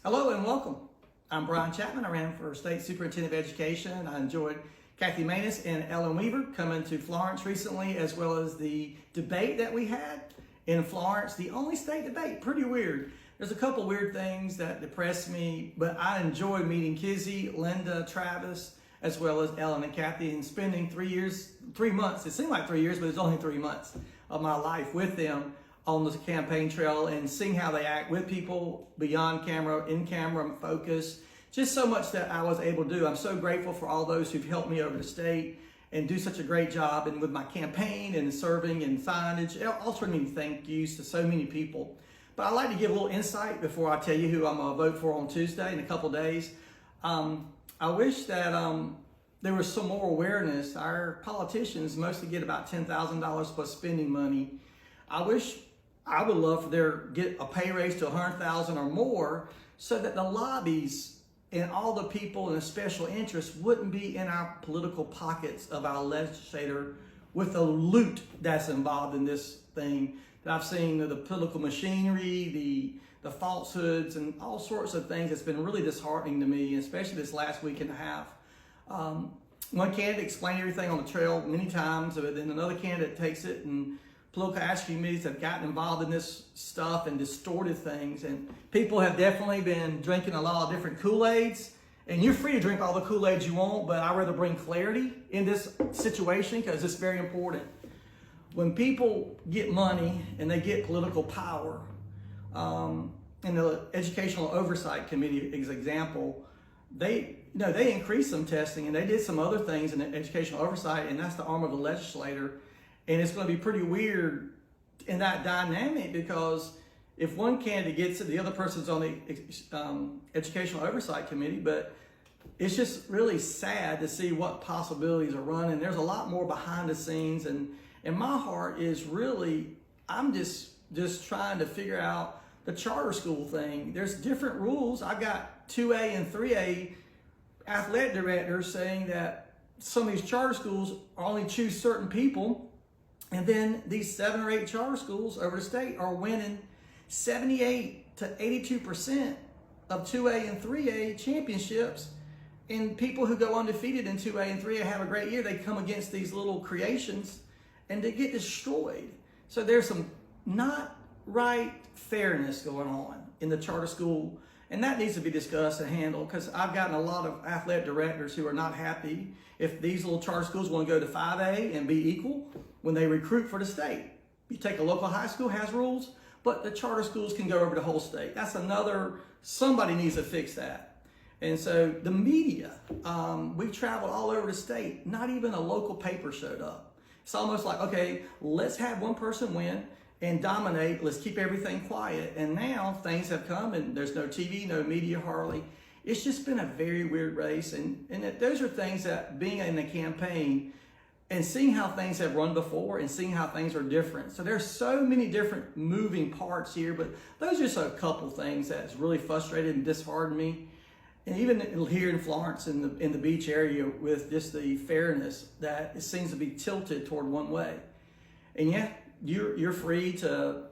Hello and welcome. I'm Bryan Chapman. I ran for State Superintendent of Education. I enjoyed Kathy Maness and Ellen Weaver coming to Florence recently, as well as the debate that we had in Florence, the only state debate. Pretty weird. There's a couple weird things that depressed me, but I enjoyed meeting Kizzy, Linda, Travis, as well as Ellen and Kathy, and spending 3 months, it seemed like 3 years, but it's only 3 months of my life with them on the campaign trail and seeing how they act with people beyond camera, in camera, focus. Just so much that I was able to do. I'm so grateful for all those who've helped me over the state and do such a great job and with my campaign and serving and signage. Also need thank yous to so many people. But I'd like to give a little insight before I tell you who I'm gonna vote for on Tuesday in a couple days. I wish that there was some more awareness. Our politicians mostly get about $10,000 plus spending money. I would love for there get a pay raise to $100,000 or more, so that the lobbies and all the people and the special interests wouldn't be in our political pockets of our legislator with the loot that's involved in this thing. That I've seen the political machinery, the falsehoods, and all sorts of things. It's been really disheartening to me, especially this last week and a half. One candidate explained everything on the trail many times, but then another candidate takes it, and political action committees have gotten involved in this stuff and distorted things. And people have definitely been drinking a lot of different Kool-Aids. And you're free to drink all the Kool-Aids you want, but I'd rather bring clarity in this situation because it's very important. When people get money and they get political power, in the Educational Oversight Committee as example, they increased some testing and they did some other things in the educational oversight, and that's the arm of the legislator. And it's going to be pretty weird in that dynamic, because if one candidate gets it, the other person's on the Educational Oversight Committee. But it's just really sad to see what possibilities are running. There's a lot more behind the scenes, and my heart is really, I'm just trying to figure out the charter school thing. There's different rules. I've got 2A and 3A athletic directors saying that some of these charter schools only choose certain people. And then these 7 or 8 charter schools over the state are winning 78 to 82% of 2A and 3A championships. And people who go undefeated in 2A and 3A have a great year. They come against these little creations and they get destroyed. So there's some not right fairness going on in the charter school. And that needs to be discussed and handled, because I've gotten a lot of athletic directors who are not happy if these little charter schools want to go to 5A and be equal when they recruit for the state. You take a local high school, has rules, but the charter schools can go over the whole state. That's somebody needs to fix that. And so the media, we traveled all over the state. Not even a local paper showed up. It's almost like, okay, let's have one person win and dominate. Let's keep everything quiet. And now things have come and there's no TV, no media hardly. It's just been a very weird race. And those are things that, being in a campaign and seeing how things have run before and seeing how things are different. So there's so many different moving parts here, but those are just a couple things that's really frustrated and disheartened me. And even here in Florence, in the beach area, with just the fairness that it seems to be tilted toward one way. And yeah, you're free to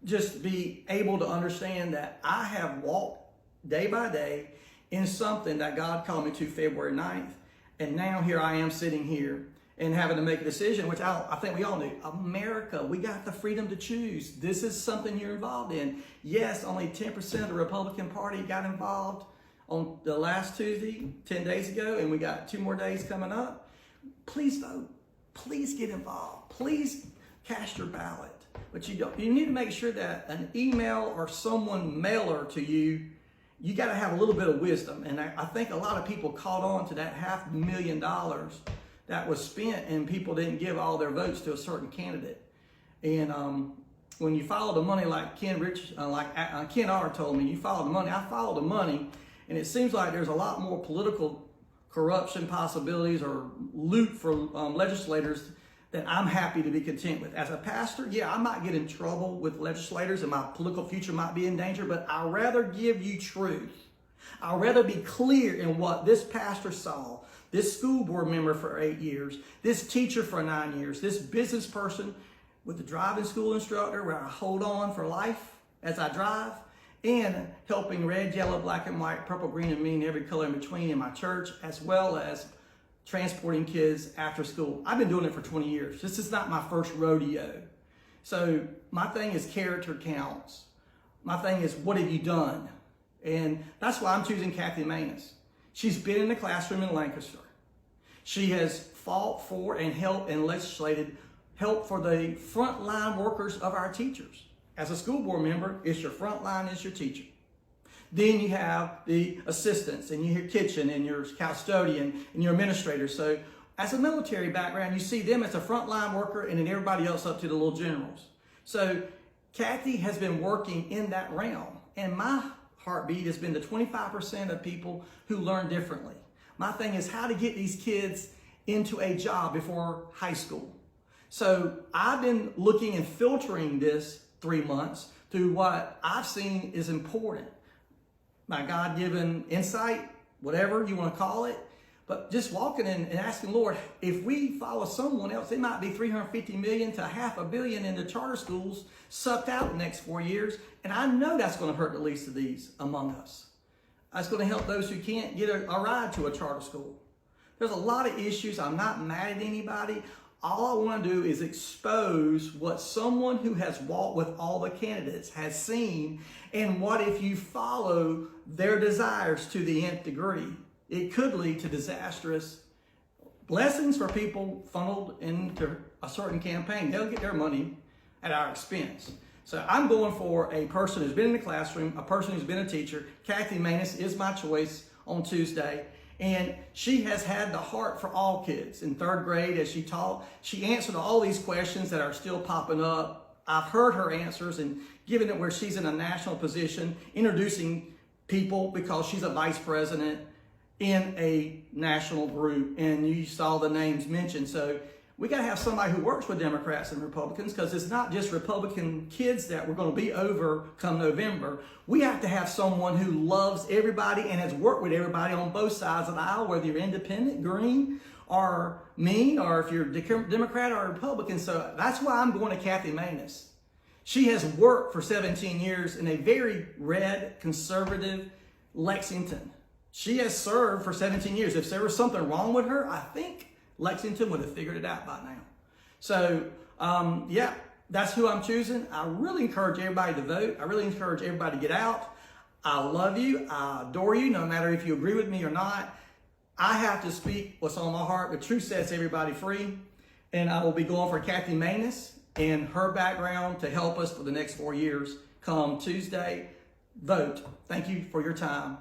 just be able to understand that I have walked day by day in something that God called me to February 9th. And now here I am sitting here and having to make a decision, which I think we all do. America, we got the freedom to choose. This is something you're involved in. Yes, only 10% of the Republican Party got involved on the last Tuesday, 10 days ago, and we got 2 more days coming up. Please vote. Please get involved. Please cast your ballot. But you need to make sure that an email or someone mailer to you, you got to have a little bit of wisdom. And I think a lot of people caught on to that $500,000 that was spent, and people didn't give all their votes to a certain candidate. And when you follow the money, like Ken R told me, you follow the money. I follow the money, and it seems like there's a lot more political corruption possibilities or loot for legislators that I'm happy to be content with. As a pastor, yeah, I might get in trouble with legislators and my political future might be in danger, but I'd rather give you truth. I'd rather be clear in what this pastor saw, this school board member for 8 years, this teacher for 9 years, this business person with the driving school instructor where I hold on for life as I drive, and helping red, yellow, black and white, purple, green, and mean, every color in between in my church, as well as transporting kids after school. I've been doing it for 20 years. This is not my first rodeo. So my thing is character counts. My thing is, what have you done? And that's why I'm choosing Kathy Maness. She's been in the classroom in Lancaster. She has fought for and helped and legislated help for the frontline workers of our teachers. As a school board member, it's your front line, it's your teacher. Then you have the assistants and your kitchen and your custodian and your administrator. So as a military background, you see them as a frontline worker and then everybody else up to the little generals. So Kathy has been working in that realm. And my heartbeat has been the 25% of people who learn differently. My thing is how to get these kids into a job before high school. So I've been looking and filtering this 3 months through what I've seen is important. My God-given insight, whatever you want to call it, but just walking in and asking, Lord, if we follow someone else, it might be $350 million to $500 million in the charter schools sucked out the next 4 years. And I know that's going to hurt the least of these among us. That's going to help those who can't get a ride to a charter school. There's a lot of issues. I'm not mad at anybody. All I want to do is expose what someone who has walked with all the candidates has seen, and what if you follow their desires to the nth degree. It could lead to disastrous blessings for people funneled into a certain campaign. They'll get their money at our expense. So I'm going for a person who's been in the classroom, a person who's been a teacher. Kathy Maness is my choice on Tuesday. And she has had the heart for all kids. In third grade, as she taught, she answered all these questions that are still popping up. I've heard her answers, and given it where she's in a national position, introducing people because she's a vice president in a national group, and you saw the names mentioned. So we got to have somebody who works with Democrats and Republicans, because it's not just Republican kids that we're going to be over come November. We have to have someone who loves everybody and has worked with everybody on both sides of the aisle, whether you're independent, green, or mean, or if you're Democrat or Republican. So that's why I'm going to Kathy Maness. She has worked for 17 years in a very red, conservative Lexington. She has served for 17 years. If there was something wrong with her, I think Lexington would have figured it out by now. So, yeah, that's who I'm choosing. I really encourage everybody to vote. I really encourage everybody to get out. I love you. I adore you, no matter if you agree with me or not. I have to speak what's on my heart. The truth sets everybody free. And I will be going for Kathy Maness and her background to help us for the next 4 years come Tuesday. Vote. Thank you for your time.